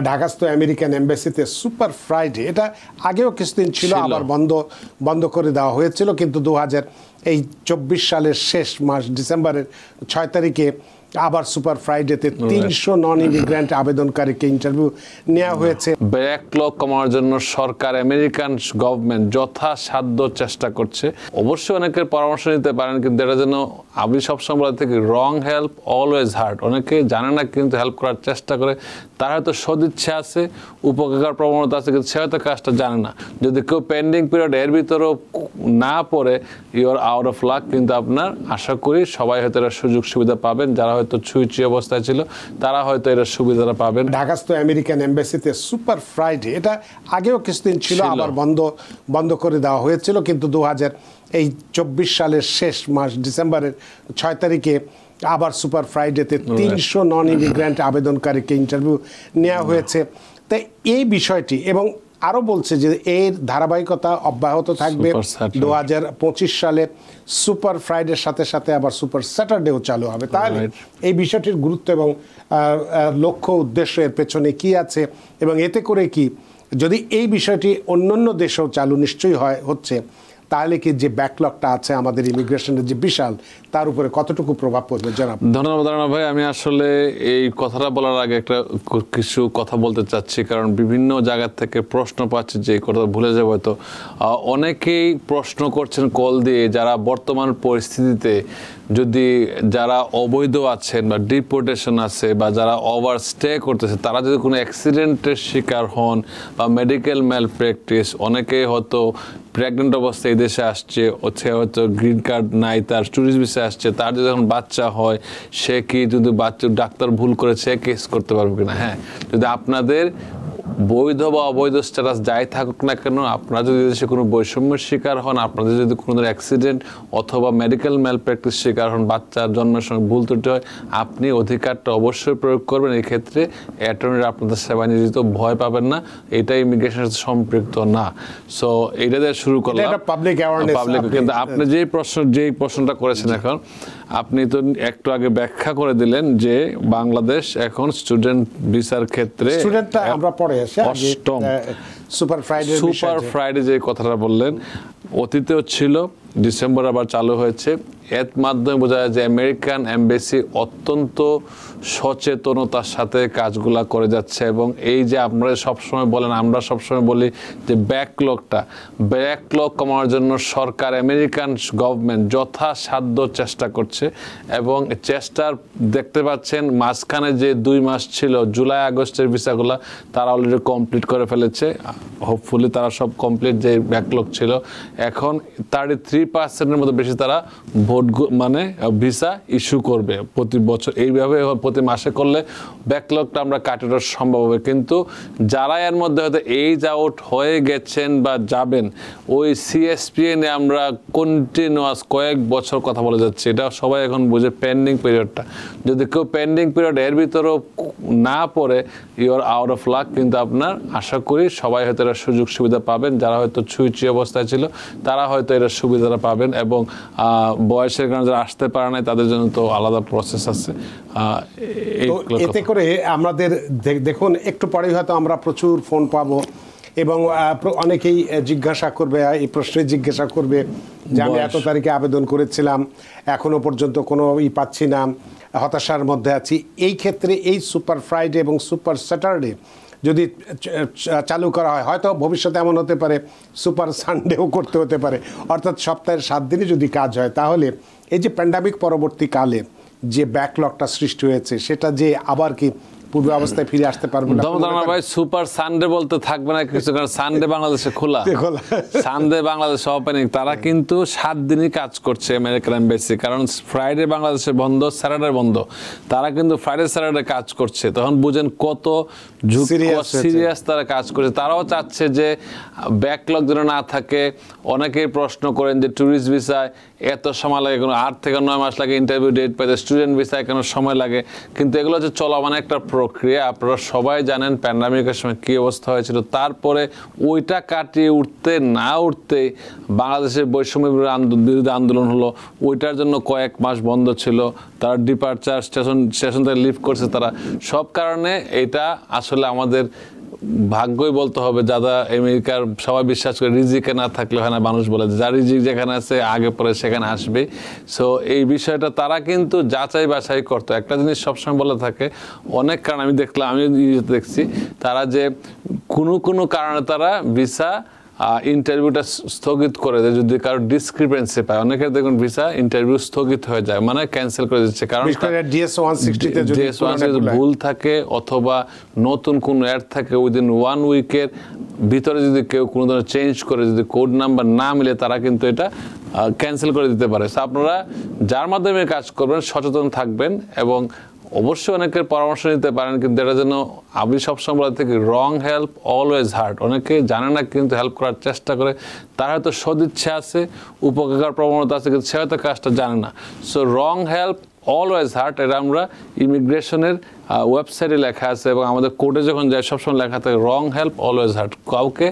ঢাকাস্থ American এমবাসিতে super Friday এটা আগেও কিছুদিন ছিল, আবার বন্ধ করে দেওয়া হয়েছিল, কিন্তু 2024 সালের শেষ মাস ডিসেম্বরের 6 তারিখে আবার সুপার ফ্রাইডেতে 300 নন ইমিগ্রেন্ট আবেদনকারীকে ইন্টারভিউ নেওয়া হয়েছে। ব্যাকলগ কমানোর জন্য সরকার, আমেরিকান গভর্নমেন্ট যথাসাধ্য চেষ্টা করছে। অবশ্যই অনেকের পরামর্শ নিতে পারেন, কিন্তু এটা যেন আমি সবসময় বলে থাকি, রং হেল্প অলওয়েজ হার্ট। অনেকে জানে না কিন্তু হেল্প করার চেষ্টা করে, তার হয়তো সদিচ্ছা আছে, উপকার প্রবণতা আছে, কিন্তু সে হয়তো কাজটা জানে না। যদি কেউ পেন্ডিং পিরিয়ড এর ভিতরেও না পড়ে, ইউর আউট অফ লাক। কিন্তু আপনার আশা করি সবাই হয়তো এর সুযোগ সুবিধা পাবেন, যারা হয়তো ছুঁই অবস্থায় ছিল তারা হয়তো এর সুবিধাটা পাবেন। ঢাকাস্থ আমেরিকান এমবাসিতে সুপার ফ্রাইডে এটা আগেও কিছুদিন ছিল, আবার বন্ধ করে দেওয়া হয়েছিল, কিন্তু 2024 সালের শেষ মাস ডিসেম্বরের 6 তারিখে আবার সুপার ফ্রাইডেতে 300 নন ইমিগ্রেন্ট আবেদনকারীকে ইন্টারভিউ নেওয়া হয়েছে। তাই এই বিষয়টি এবং আরও বলছে যে এর ধারাবাহিকতা অব্যাহত থাকবে। 2025 সালে সুপার ফ্রাইডের সাথে সাথে আবার সুপার স্যাটারডেও চালু হবে। তাহলে এই বিষয়টির গুরুত্ব এবং লক্ষ্য উদ্দেশ্য এর পেছনে কি আছে, এবং এতে করে কি যদি এই বিষয়টি অন্যান্য দেশেও চালু নিশ্চয়ই হচ্ছে, তাহলে কি যে ব্যাকলগটা আছে আমাদের ইমিগ্রেশনের যে বিশাল, তার উপরে কতটুকু প্রভাব পড়বে? জানাব। ধন্যবাদ রানা ভাই। আমি আসলে এই কথাটা বলার আগে কিছু কথা বলতে চাচ্ছি, কারণ বিভিন্ন জায়গা থেকে প্রশ্ন পাচ্ছি যে এই কথা ভুলে যাবো। হয়তো অনেকেই প্রশ্ন করছেন কল দিয়ে, যারা বর্তমান পরিস্থিতিতে যদি যারা অবৈধ আছেন বা ডিপোর্টেশন আছে বা যারা ওভার স্টে করতেছে, তারা যদি কোনো অ্যাক্সিডেন্টের শিকার হন বা মেডিকেল ম্যাল প্র্যাকটিস, অনেকেই হয়তো প্রেগনেন্ট অবস্থায় এই দেশে আসছে, হয়তো গ্রিন কার্ড নাই, তার ট্যুরিস্ট ভিসা আসছে, তার যদি এখন বাচ্চা হয়, সে কি যদি ডাক্তার ভুল করে সে কেস করতে পারবে কিনা? হ্যাঁ, যদি আপনাদের বৈধ বা অবৈধ স্ট্যাটাস যাই থাকুক না কেন, আপনারা যদি দেশে কোনো বৈষম্যের শিকার হন, আপনাদের যদি কোনো অ্যাক্সিডেন্ট অথবা মেডিকেল ম্যাল প্র্যাকটিস শিকার হন, বাচ্চার জন্মের সময় ভুল ত্রুটি হয়, আপনি অধিকারটা অবশ্যই প্রয়োগ করবেন। এই ক্ষেত্রে অ্যাটর্নিরা আপনাদের সেবায় নিয়োজিত, ভয় পাবেন না, এটা ইমিগ্রেশনের সাথে সম্পৃক্ত না। সো এইটা দিয়ে শুরু করলাম পাবলিক। কিন্তু আপনি যেই প্রশ্নটা করেছেন এখন, আপনি তো একটু আগে ব্যাখ্যা করে দিলেন যে বাংলাদেশ এখন স্টুডেন্ট ভিসার ক্ষেত্রে আমরা পরে অষ্টম সুপার ফ্রাইডে যে কথাটা বললেন, অতীতেও ছিল, ডিসেম্বর আবার চালু হয়েছে। এর মাধ্যমে বোঝা যায় যে আমেরিকান এমবাসি অত্যন্ত সচেতনতার সাথে কাজগুলা করে যাচ্ছে। এবং এই যে আপনারা সবসময় বলেন, আমরা সবসময় বলি যে ব্যাকলগ কমানোর জন্য সরকার, আমেরিকান গভর্নমেন্ট যথাসাধ্য চেষ্টা করছে। এবং চেষ্টার দেখতে পাচ্ছেন মাঝখানে যে 2 মাস ছিল, জুলাই আগস্টের ভিসাগুলা তারা অলরেডি কমপ্লিট করে ফেলেছে। হোপফুলি তারা সব কমপ্লিট, যে ব্যাকলগ ছিল। এখন 33%-এর মতো বেশি তারা মানে ভিসা ইস্যু করবে প্রতি বছর। এইভাবে প্রতি মাসে করলে ব্যাকলগটা আমরা কাটানো সম্ভব হবে। কিন্তু যারা এর মধ্যে হয়তো এইজ আউট হয়ে গেছেন বা যাবেন, ওই সিএসপিএনে আমরা কন্টিনিউয়াস কয়েক বছর কথা বলে যাচ্ছি, এটা সবাই এখন বুঝে পেন্ডিং পিরিয়ডটা। যদি কেউ পেন্ডিং পিরিয়ড এর ভিতরেও না পড়ে, ইউর আউট অফ লাক। কিন্তু আপনার আশা করি সবাই হয়তো এর সুযোগ সুবিধা পাবেন, যারা হয়তো ছুঁই অবস্থায় ছিল তারা হয়তো এর সুবিধাটা পাবেন। এবং বয়সের কারণে যারা আসতে পারে নাই, তাদের জন্য তো আলাদা প্রসেস আছে। এতে করে আমাদের দেখুন, একটু পরেই হয়তো আমরা প্রচুর ফোন পাবো, এবং অনেকেই জিজ্ঞাসা করবে, এই প্রশ্নে জিজ্ঞাসা করবে যে আমি এত তারিখে আবেদন করেছিলাম, এখনো পর্যন্ত কোনো পাচ্ছি না, হতাশার মধ্যে আছি। এই ক্ষেত্রে এই সুপার ফ্রাইডে এবং সুপার স্যাটারডে যদি চালু করা হয়, হয়তো ভবিষ্যতে এমন হতে পারে সুপার সানডেও করতে হতে পারে, অর্থাৎ সপ্তাহের 7 দিনে যদি কাজ হয়, তাহলে এই যে প্যান্ডামিক পরবর্তীকালে যে ব্যাকলগটা সৃষ্টি হয়েছে, সেটা যে আবার কি পূর্ব অবস্থায় ফিরে আসতে পারবে না? ভাই সুপার সানডে বলতে থাকবে না কিছু, কারণ সানডে বাংলাদেশে খোলা, সানডে বাংলাদেশে ওপেনিং। তারা কিন্তু 7 দিনই কাজ করছে আমেরিকান এমবাসি, কারণ ফ্রাইডে বাংলাদেশে বন্ধ, স্যাটারডে বন্ধ। তারা কিন্তু ফ্রাইডে স্যাটারডে কাজ করছে। তখন বুঝেন কত সিরিয়াস তারা কাজ করছে। তারাও চাচ্ছে যে ব্যাকলগ যেন না থাকে। অনেকেই প্রশ্ন করেন যে ট্যুরিস্ট ভিসায় এত সময় লাগে, কোনো 8 থেকে 9 মাস লাগে ইন্টারভিউ ডেট পাইতে, স্টুডেন্ট ভিসায় কেন সময় লাগে? কিন্তু এগুলো হচ্ছে চলমান একটা প্রক্রিয়া। আপনারা সবাই জানেন প্যান্ডামিকের সময় কী অবস্থা হয়েছিল। তারপরে ওইটা কাটিয়ে উঠতে না উঠতেই বাংলাদেশের বৈষম্য বিরোধী আন্দোলন হলো, ওইটার জন্য কয়েক মাস বন্ধ ছিল, তারা ডিপার্চার স্টেশন থেকে লিভ করছে তারা। সব কারণে এটা আসলে আমাদের ভাগ্যই বলতে হবে। যারা আমেরিকার সবাই বিশ্বাস করে রিজিকে না থাকলে হয় না, মানুষ বলে যা রিজিক যেখানে আছে আগে পরে সেখানে আসবে। সো এই বিষয়টা তারা কিন্তু যাচাই বাছাই করতো। একটা জিনিস সবসময় বলে থাকে, অনেক কারণ আমি দেখলাম, আমি দেখছি তারা যে কোনো কারণে তারা ভিসা ইন্টারভিউটা স্থগিত করে দেয় যদি কারো ডিসক্রিপেন্সি পায়। অনেকের দেখুন ভিসা ইন্টারভিউ স্থগিত হয়ে যায়, মানে ক্যান্সেল করে দিচ্ছে, কারণ DS-160 ভুল থাকে অথবা নতুন কোনো অ্যাড থাকে, উইদিন 1 উইকের ভিতরে যদি কেউ কোনো ধরনের চেঞ্জ করে, যদি কোড নাম্বার না মিলে, তারা কিন্তু এটা ক্যান্সেল করে দিতে পারে। সো আপনারা যার মাধ্যমে কাজ করবেন সচেতন থাকবেন এবং অবশ্যই অনেকের পরামর্শ নিতে পারেন, কিন্তু এটা যেন আমি সবসময় বলে থাকি, রং হেল্প অলওয়েজ হার্ট। অনেকে জানে না কিন্তু হেল্প করার চেষ্টা করে, তার হয়তো সদিচ্ছা আছে, উপকার প্রবণতা আছে, কিন্তু সে হয়তো কাজটা জানে না। সো রং হেল্প অলওয়েজ হার্ট, এটা আমরা ইমিগ্রেশনের ওয়েবসাইটে লেখা আছে এবং আমাদের কোর্টে যখন যায় সবসময় লেখা থাকে রং হেল্প অলওয়েজ হার্ট। কাউকে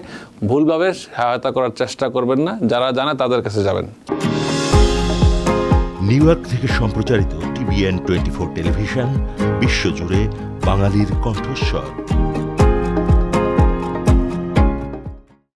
ভুলভাবে সহায়তা করার চেষ্টা করবেন না, যারা জানে তাদের কাছে যাবেন। নিউ ইয়র্ক থেকে সম্প্রচারিত TVN 24 টেলিভিশন, বিশ্বজুড়ে বাঙালির কণ্ঠস্বর।